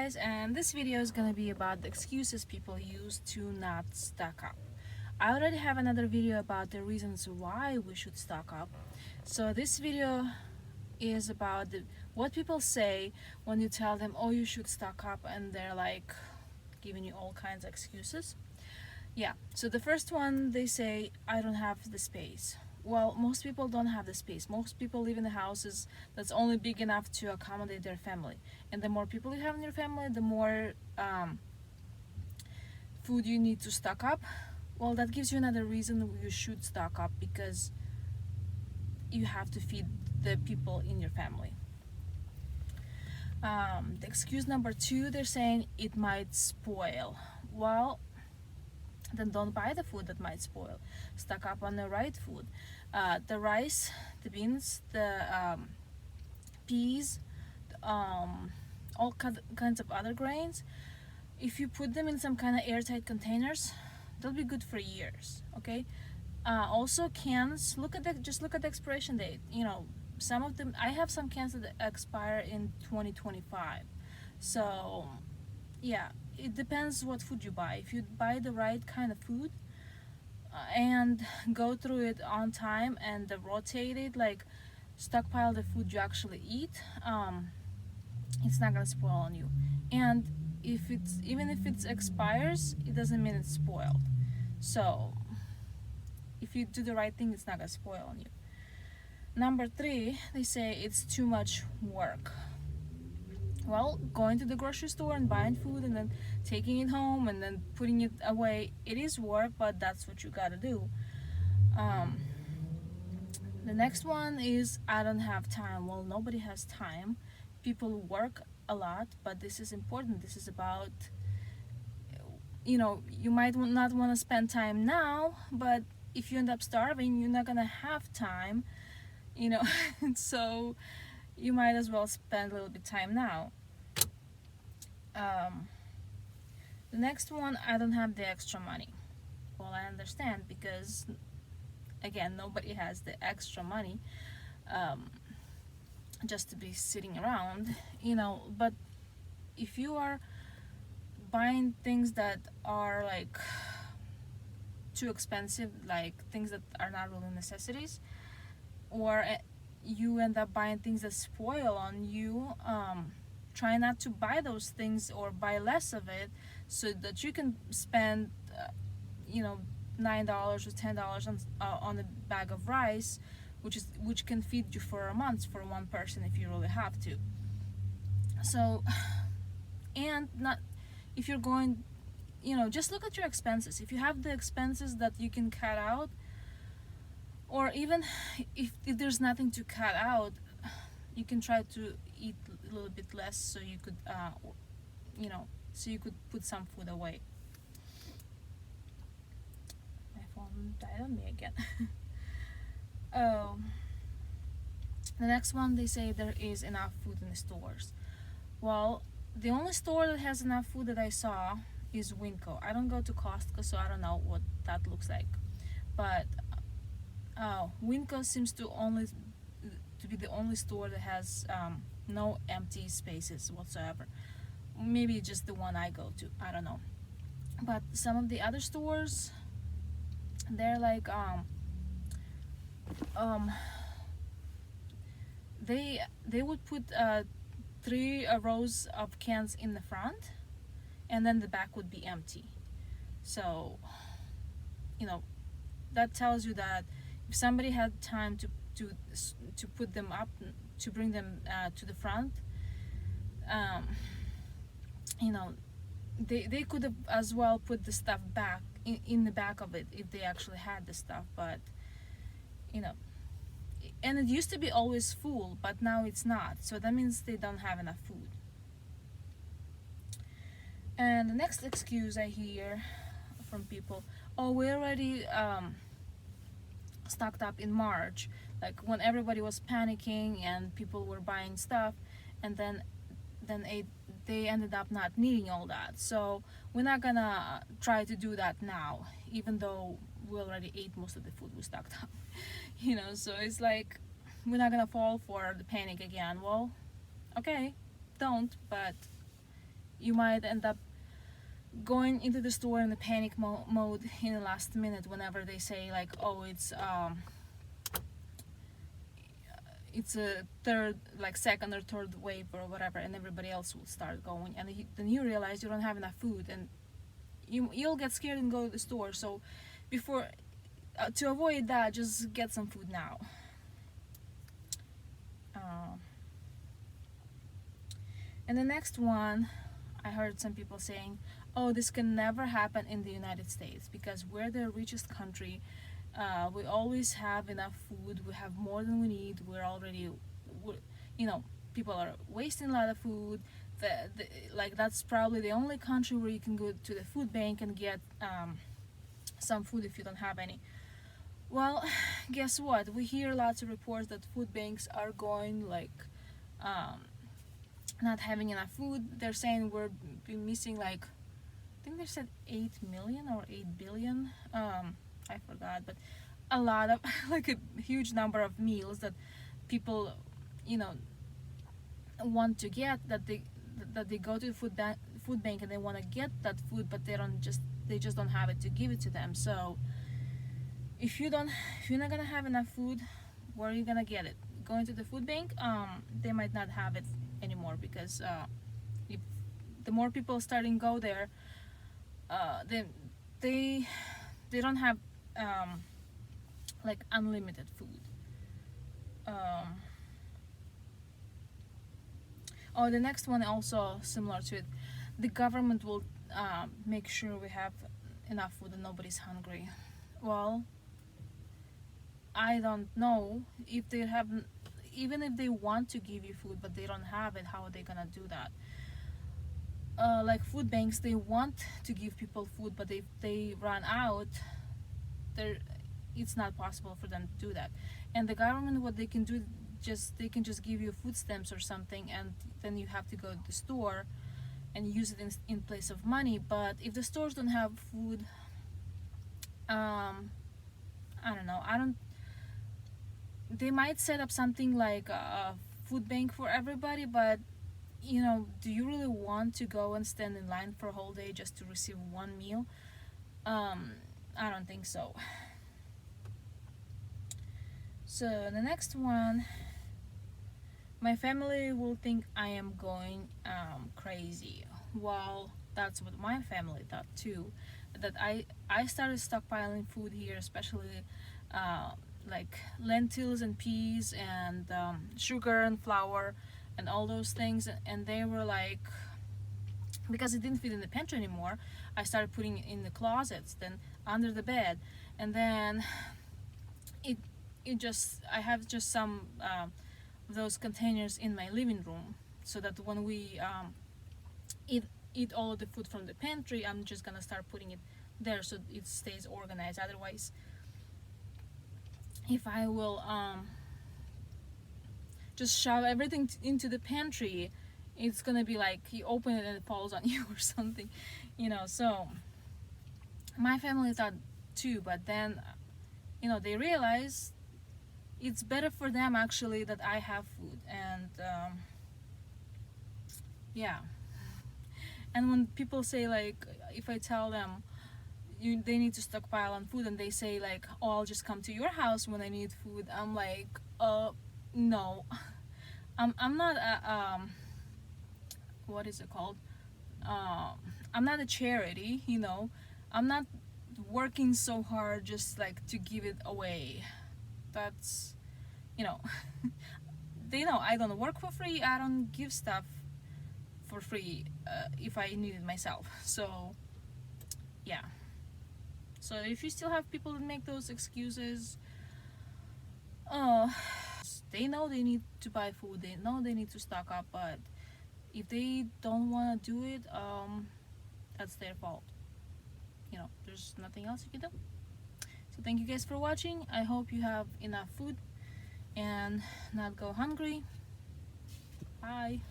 guys, and this video is gonna be about the excuses people use to not stock up. I already have another video about the reasons why we should stock up. So this video is about what people say when you tell them, oh, you should stock up, and they're like giving you all kinds of excuses. Yeah, so the first one, they say, I don't have the space. Well, most people don't have the space. Most people live in the houses that's only big enough to accommodate their family. And the more people you have in your family, the more food you need to stock up. Well, that gives you another reason you should stock up, because you have to feed the people in your family. The excuse number two, they're saying it might spoil. Well, then don't buy the food that might spoil. Stock up on the right food. The rice, the beans, the peas, all kinds of other grains. If you put them in some kind of airtight containers, they'll be good for years. Okay. Also cans. Just look at the expiration date. You know, some of them. I have some cans that expire in 2025. So, yeah, it depends what food you buy. If you buy the right kind of food and go through it on time and rotate it, like stockpile the food you actually eat, it's not gonna spoil on you. And even if it expires, it doesn't mean it's spoiled. So if you do the right thing, it's not gonna spoil on you. Number three, they say it's too much work. Well, going to the grocery store and buying food and then taking it home and then putting it away, it is work, but that's what you gotta do. The next one is I don't have time. Well, nobody has time. People work a lot, but this is important. This is about, you might not want to spend time now, but if you end up starving, you're not gonna have time, so you might as well spend a little bit of time now. The next one, I don't have the extra money. Well, I understand, because again, nobody has the extra money just to be sitting around, but if you are buying things that are like too expensive, like things that are not really necessities, or you end up buying things that spoil on you, try not to buy those things, or buy less of it, so that you can spend $9 or $10 on a bag of rice, which can feed you for a month for one person if you really have to. So, and not if you're going, just look at your expenses. If you have the expenses that you can cut out, or even if there's nothing to cut out, you can try to eat a little bit less, so you could put some food away. My phone died on me again. The next one, they say there is enough food in the stores. Well, the only store that has enough food that I saw is Winco. I don't go to Costco, so I don't know what that looks like, but Winco seems to be the only store that has no empty spaces whatsoever. Maybe just the one I go to, I don't know. But some of the other stores, they're like they would put 3 rows of cans in the front, and then the back would be empty. So that tells you that if somebody had time to put them up, to bring them to the front, they could have as well put the stuff back in the back of it if they actually had the stuff. But and it used to be always full, but now it's not, so that means they don't have enough food. And the next excuse I hear from people, oh, we already stocked up in March, like when everybody was panicking and people were buying stuff, and then they ended up not needing all that, so we're not gonna try to do that now, even though we already ate most of the food we stocked up. So it's like, we're not gonna fall for the panic again. Well, okay, don't, but you might end up going into the store in the panic mode in the last minute whenever they say like, oh, it's a third, like second or third wave or whatever, and everybody else will start going, and then you realize you don't have enough food, and you'll get scared and go to the store. So before, to avoid that, just get some food now. And the next one, I heard some people saying, oh, this can never happen in the United States because we're the richest country. We always have enough food. We have more than we need. People are wasting a lot of food. Like that's probably the only country where you can go to the food bank and get some food if you don't have any. Well, guess what? We hear lots of reports that food banks are going like not having enough food. They're saying we're missing like, I think they said 8 million or 8 billion. I forgot, but a lot of like a huge number of meals that people, want to get, that they go to the food bank and they want to get that food, but they just don't have it to give it to them. So if you're not gonna have enough food, where are you gonna get it? Going to the food bank, they might not have it anymore because if the more people starting go there, then they don't have like unlimited food. The next one also similar to it. The government will make sure we have enough food and nobody's hungry. Well, I don't know if they have, even if they want to give you food but they don't have it, how are they gonna do that? Like food banks, they want to give people food, but if they run out, it's not possible for them to do that. And the government, what they can do, they can just give you food stamps or something, and then you have to go to the store and use it in place of money. But if the stores don't have food, I don't know. They might set up something like a food bank for everybody, but do you really want to go and stand in line for a whole day just to receive one meal? I don't think so. So the next one, my family will think I am going crazy. Well, that's what my family thought too. That I started stockpiling food here, especially like lentils and peas and sugar and flour and all those things. And they were like, because it didn't fit in the pantry anymore, I started putting it in the closets, then under the bed, and then I have just some of those containers in my living room, so that when we eat all of the food from the pantry, I'm just gonna start putting it there so it stays organized. Otherwise, if I will just shove everything into the pantry, it's gonna be like you open it and it falls on you or something, so my family thought too, but then they realize it's better for them actually that I have food. And yeah, and when people say, like, if I tell them they need to stockpile on food, and they say like, oh, I'll just come to your house when I need food, I'm like, no. I'm not what is it called, I'm not a charity, I'm not working so hard just like to give it away. That's they know I don't work for free. I don't give stuff for free if I need it myself. So yeah, so if you still have people that make those excuses, they know they need to buy food, they know they need to stock up, but if they don't want to do it, that's their fault. There's nothing else you can do. So thank you guys for watching. I hope you have enough food and not go hungry. Bye.